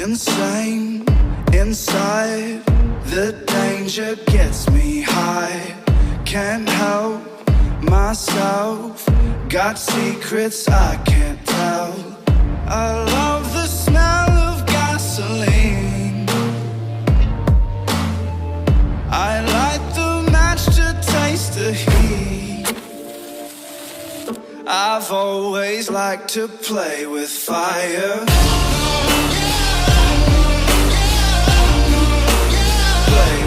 insane inside. The danger gets me high. Can't help myself. Got secrets I can't tell. I love the smell of gasoline. I light the match to taste the heat. I've always liked to play with fire. Play